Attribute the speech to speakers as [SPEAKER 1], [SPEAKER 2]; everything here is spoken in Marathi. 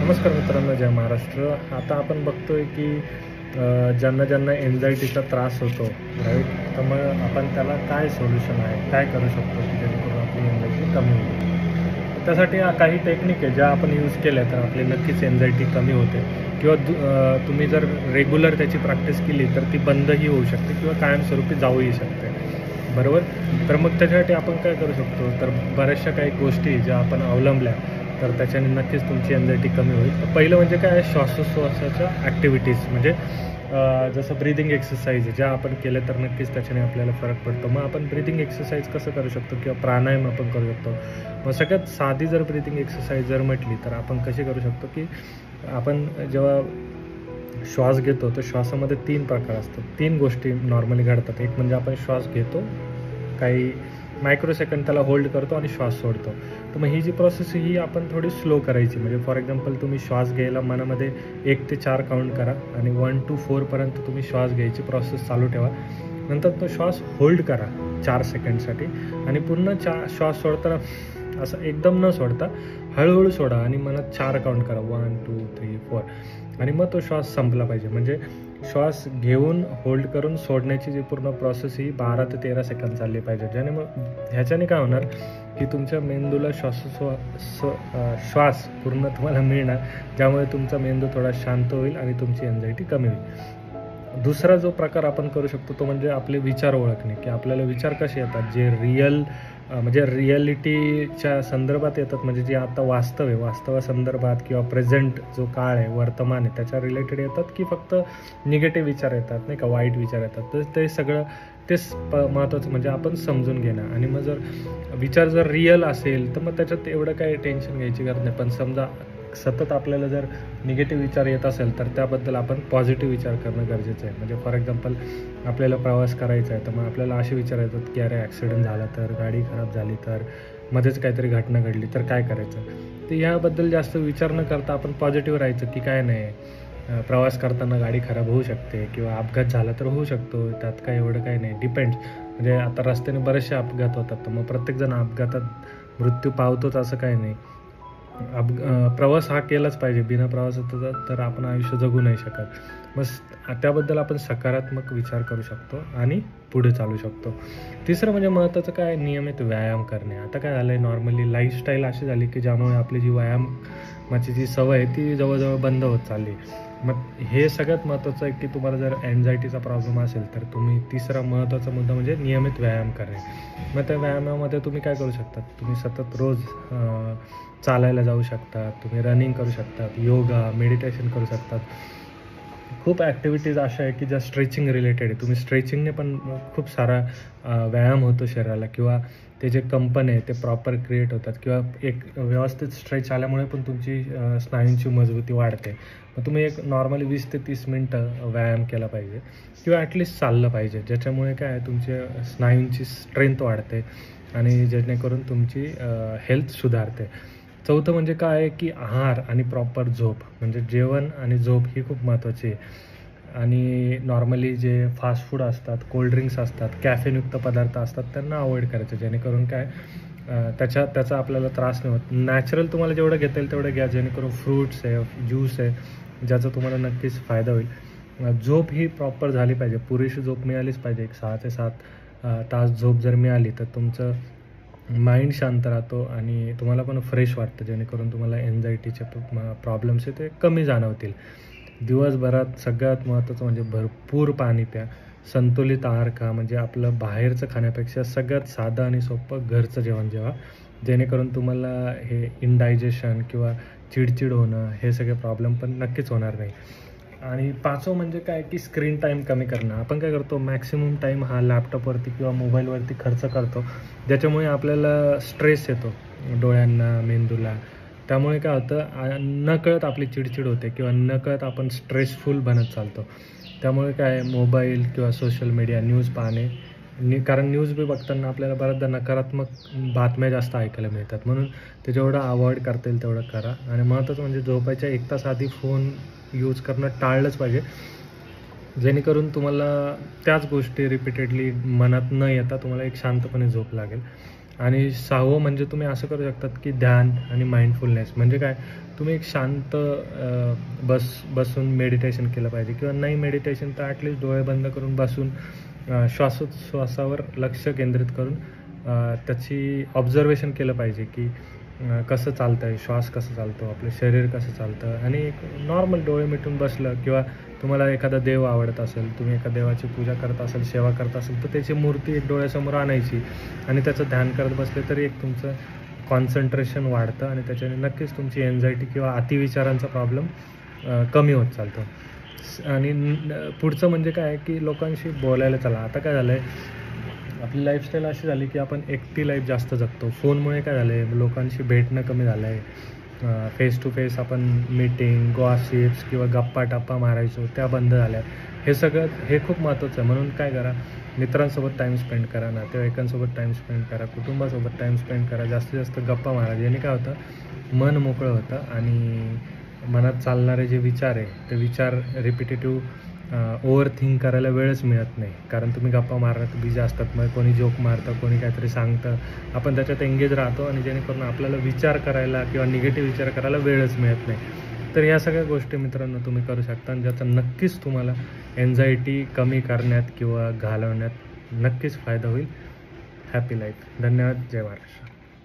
[SPEAKER 1] नमस्कार मित्रांनो, जय महाराष्ट्र. आता आपण बघतोय की ज्यांना ज्यांना एन्झायटीचा त्रास होतो, राईट. तर मग आपण त्याला काय सोल्युशन आहे, काय करू शकतो की जेणेकरून आपली एन्झायटी कमी होईल. त्यासाठी काही टेक्निक आहे ज्या आपण यूज केल्या तर आपली नक्कीच एन्झायटी कमी होते किंवा तुम्ही जर रेग्युलर त्याची प्रॅक्टिस केली तर ती बंदही होऊ शकते किंवा कायमस्वरूपी जाऊही शकते, बरोबर. तर मग त्याच्यासाठी आपण काय करू शकतो, तर बऱ्याचशा काही गोष्टी ज्या आपण अवलंबल्या तर त्याच्याने नक्कीच तुमची एन्झायटी कमी होईल. तर पहिलं म्हणजे काय, श्वासोच्छ्वासाच्या ॲक्टिव्हिटीज म्हणजे जसं ब्रीदिंग एक्सरसाइज ज्या आपण केल्या तर नक्कीच त्याच्याने आपल्याला फरक पडतो. मग आपण ब्रीदिंग एक्सरसाइज कसं करू शकतो किंवा प्राणायाम आपण करू शकतो. मग सगळ्यात साधी जर ब्रीदिंग एक्सरसाइज जर म्हटली तर आपण कशी करू शकतो की आपण जेव्हा श्वास घेतो तर श्वासामध्ये 3 प्रकार असतात. 3 गोष्टी नॉर्मली घडतात. एक म्हणजे आपण श्वास घेतो, काही मायक्रोसेकंड त्याला होल्ड करतो आणि श्वास सोडतो. तर मग ही जी प्रोसेस ही आपण थोडी स्लो करायची. म्हणजे फॉर एक्झाम्पल तुम्ही श्वास घ्यायला मनामध्ये 1 ते 4 काउंट करा आणि 1 to 4 पर्यंत तुम्ही श्वास घ्यायची प्रोसेस चालू ठेवा. नंतर तो श्वास होल्ड करा 4 सेकंडसाठी आणि पुन्हा श्वास सोडताना असं एकदम न सोडता हळूहळू सोडा आणि मनात 4 काउंट करा, 1 2 3 4 आणि मग तो श्वास संपला पाहिजे. म्हणजे श्वास घेऊन होल्ड करून सोडण्याची जी पूर्ण प्रोसेस ही 12 ते 13 सेकंद चालली पाहिजे. ज्याने मग ह्याच्याने काय होणार की तुमच्या मेंदूला श्वास पूर्ण तुम्हाला मिळणार, ज्यामुळे तुमचा मेंदू थोडा शांत होईल आणि तुमची एन्झायटी कमी होईल. दुसरा जो प्रकार आपण करू शकतो तो म्हणजे आपले विचार ओळखणे, की आपल्याला विचार कसे येतात जे म्हणजे रिॲलिटीच्या संदर्भात येतात, म्हणजे जे आता वास्तव आहे, वास्तवासंदर्भात किंवा प्रेझेंट जो काळ आहे, वर्तमान आहे त्याच्या रिलेटेड येतात, की फक्त निगेटिव्ह विचार येतात, नाही का, वाईट विचार येतात. तर ते सगळं तेच महत्त्वाचं म्हणजे आपण समजून घेणं. आणि मग जर विचार जर रिअल असेल तर मग त्याच्यात एवढं काही टेन्शन घ्यायची गरज नाही. पण समजा सतत आपल्याला जर निगेटिव्ह विचार येत असेल तर त्याबद्दल आपण पॉझिटिव्ह विचार करणं गरजेचं आहे. म्हणजे फॉर एक्झाम्पल आपल्याला प्रवास करायचा आहे तर मग आपल्याला असे विचार येतात की अरे ॲक्सिडेंट झाला तर, गाडी खराब झाली तर, मध्येच काहीतरी घटना घडली तर काय करायचं. तर याबद्दल जास्त विचार न करता आपण पॉझिटिव्ह राहायचं की काय नाही, प्रवास करताना गाडी खराब होऊ शकते किंवा अपघात झाला तर होऊ शकतो, त्यात काय एवढं काही नाही, डिपेंड्स. म्हणजे आता रस्त्याने बरेचसे अपघात होतात तर मग प्रत्येकजण अपघातात मृत्यू पावतोच असं काही नाही. प्रवास हा केलाच पाहिजे. बिना प्रवासाचा तर आपण आयुष्य जगू नाही शकत. मग त्याबद्दल आपण सकारात्मक विचार करू शकतो आणि पुढे चालू शकतो. तिसरं म्हणजे महत्त्वाचं काय, नियमित व्यायाम करणे. आता काय झालं आहे, नॉर्मली लाईफस्टाईल अशी झाली की ज्यामुळे आपली जी व्यायामाची जी सवय आहे ती जवळजवळ बंद होत चालली. मग हे सगळ्यात महत्त्वाचं आहे की तुम्हाला जर एन्झायटीचा प्रॉब्लेम असेल तर तुम्ही तिसरा महत्त्वाचा मुद्दा म्हणजे नियमित व्यायाम करणे. मग त्या व्यायामामध्ये तुम्ही काय करू शकता, तुम्ही सतत रोज चालायला जाऊ शकता, तुम्ही रनिंग करू शकतात, योगा, मेडिटेशन करू शकतात. खूप ॲक्टिव्हिटीज अशा आहे की ज्या स्ट्रेचिंग रिलेटेड आहे. तुम्ही स्ट्रेचिंगने पण खूप सारा व्यायाम होतो शरीराला, किंवा ते जे कंपन आहे ते प्रॉपर क्रिएट होतात, किंवा एक व्यवस्थित स्ट्रेच आल्यामुळे पण तुमची स्नायूंची मजबूती वाढते. मग तुम्ही एक नॉर्मली 20 ते 30 मिनटं व्यायाम केला पाहिजे किंवा ॲटलिस्ट चाललं पाहिजे, ज्याच्यामुळे काय आहे तुमच्या स्नायूंची स्ट्रेंथ वाढते आणि जेणेकरून तुमची हेल्थ सुधारते. चौथं म्हणजे काय आहे की आहार आणि प्रॉपर झोप, म्हणजे जेवण आणि झोप ही खूप महत्त्वाची आहे. आणि नॉर्मली जे फास्ट फूड असतात, कोल्ड्रिंक्स असतात, कॅफेनयुक्त पदार्थ असतात त्यांना अवॉइड करायचं, जेणेकरून काय त्याचा आपल्याला त्रास नाही होत. नॅचरल तुम्हाला जेवढं घेता येईल तेवढं घ्या, जेणेकरून फ्रूट्स आहे, ज्यूस आहे, ज्याचा तुम्हाला नक्कीच फायदा होईल. झोप ही प्रॉपर झाली पाहिजे, पुरेशी झोप मिळालीच पाहिजे. एक 6 ते 7 तास झोप जर मिळाली तर तुमचं माइंड शांत राहतो आणि तुम्हाला पण फ्रेश वाटतं, जेणेकरून तुम्हाला एन्झायटीचे प्रॉब्लेम्स आहे ते कमी जाणवतील. दिवसभरात सगळ्यात महत्त्वाचं म्हणजे भरपूर पाणी प्या, संतुलित आहार खा, म्हणजे आपलं बाहेरचं खाण्यापेक्षा सगळ्यात साधं आणि सोपं घरचं जेवण जेवा, जेणेकरून तुम्हाला हे इनडायजेशन किंवा चिडचिड होणं हे सगळे प्रॉब्लेम पण नक्कीच होणार नाही. आणि 5वं म्हणजे काय की स्क्रीन टाईम कमी करणं. आपण काय करतो, मॅक्सिमम टाईम हा लॅपटॉपवरती किंवा मोबाईलवरती खर्च करतो, ज्याच्यामुळे आपल्याला स्ट्रेस येतो डोळ्यांना, मेंदूला. त्यामुळे काय होतं, नकळत आपली चिडचिड होते किंवा नकळत आपण स्ट्रेसफुल बनत चालतो. त्यामुळे काय, मोबाईल किंवा सोशल मीडिया, न्यूज पाहणे, कारण न्यूज बी बघताना आपल्याला बऱ्याचदा नकारात्मक बातम्या जास्त ऐकायला मिळतात, म्हणून ते जेवढं अवॉइड करता येईल तेवढं करा. आणि महत्त्वाचं म्हणजे झोपायच्या 1 तास आधी फोन यूज करणं टाळलंच पाहिजे, जेणेकरून तुम्हाला त्याच गोष्टी रिपीटेडली मनात न येता तुम्हाला एक शांतपणे झोप लागेल. आणि 6वं म्हणजे तुम्ही असं करू शकतात की ध्यान आणि माइंडफुलनेस. म्हणजे काय, तुम्ही एक शांत बसून मेडिटेशन केलं पाहिजे किंवा नाही मेडिटेशन तर ॲटलीस्ट डोळे बंद करून बसून श्वासोच्छ्वासावर लक्ष केंद्रित करून त्याची ऑब्झर्वेशन केलं पाहिजे की कसं चालतं आहे, श्वास कसं चालतो, आपलं शरीर कसं चालतं. आणि एक नॉर्मल डोळे मिटून बसलं किंवा तुम्हाला एखादा देव आवडत असेल, तुम्ही एका देवाची पूजा करत असाल, सेवा करत असाल, तर त्याची मूर्ती एक डोळ्यासमोर आणायची आणि त्याचं ध्यान करत बसले तरी एक तुमचं कॉन्सन्ट्रेशन वाढतं आणि त्याच्याने नक्कीच तुमची एन्झायटी किंवा अतिविचारांचा प्रॉब्लेम कमी होत चालतो. आणि पुढचं म्हणजे काय आहे की लोकांशी बोलायला चला. आता काय झालं आहे, आपली लाईफस्टाईल अशी झाली की आपण एकटी लाईफ जास्त जगतो. फोनमुळे काय झालं आहे, लोकांशी भेटणं कमी झालं आहे. फेस टू फेस आपण मीटिंग, गॉसिप्स किंवा गप्पा-टप्पा मारायचो, त्या बंद झाल्या. हे खूप महत्त्वाचं आहे. म्हणून काय करा, मित्रांसोबत टाईम स्पेंड करा, नातेवाईकांसोबत टाईम स्पेंड करा, कुटुंबासोबत टाईम स्पेंड करा, जास्तीत जास्त गप्पा मारा. याने काय होतं, मन मोकळं होतं आणि मनात चालणारे जे विचार आहे, ते विचार रिपिटेटिव्ह ओव्हर थिंक करायला वेळच मिळत नाही. कारण तुम्ही गप्पा मारण्यात बिझी असतात. मग कोणी जोक मारतं, कोणी काहीतरी सांगतं, आपण त्याच्यात एंगेज राहतो आणि जेणेकरून आपल्याला विचार करायला किंवा निगेटिव्ह विचार करायला वेळच मिळत नाही. तर या सगळ्या गोष्टी मित्रांनो तुम्ही करू शकता आणि ज्याचा नक्कीच तुम्हाला एन्झायटी कमी करण्यात किंवा घालवण्यात नक्कीच फायदा होईल. Happy life. धन्यवाद. जय महाराष्ट्र.